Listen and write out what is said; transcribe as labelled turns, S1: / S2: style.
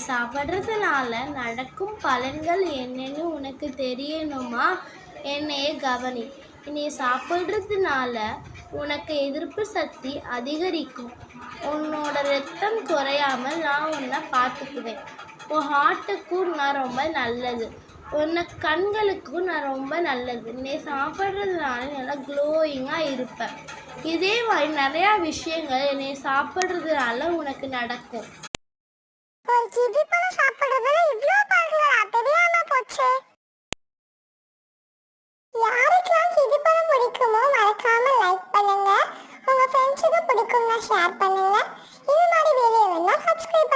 S1: சாப்பிட்றதுனால நடக்கும் பலன்கள் என்னன்னு உனக்கு தெரியணுமா? என்னைய கவனி. நீ சாப்பிட்றதுனால உனக்கு எதிர்ப்பு சக்தி அதிகரிக்கும். உன்னோட ரத்தம் குறையாமல் நான் உன்னை பார்த்துக்குவேன். உன் ஹார்ட்டுக்கும் நான் ரொம்ப நல்லது. உன்னை கண்களுக்கும் நான் ரொம்ப நல்லது. நீ சாப்பிட்றதுனால நல்லா க்ளோயிங்காக இருப்ப. இதே மாதிரி நிறையா விஷயங்கள் நீ சாப்பிட்றதுனால உனக்கு நடக்கும்.
S2: ஒரு கிவி பழம் சாப்பிடுறதுல இவ்ளோ பழங்களா? தெரியாம போச்சு. யாருக்கெல்லாம் கிவி பழம் பிடிக்குமோ மறக்காம லைக் பண்ணுங்க. உங்க ஃப்ரெண்ட்ஸுக்கு பிடிக்கும்னா ஷேர் பண்ணுங்க. இது மாதிரி வீடியோ வேணா சப்ஸ்கிரைப்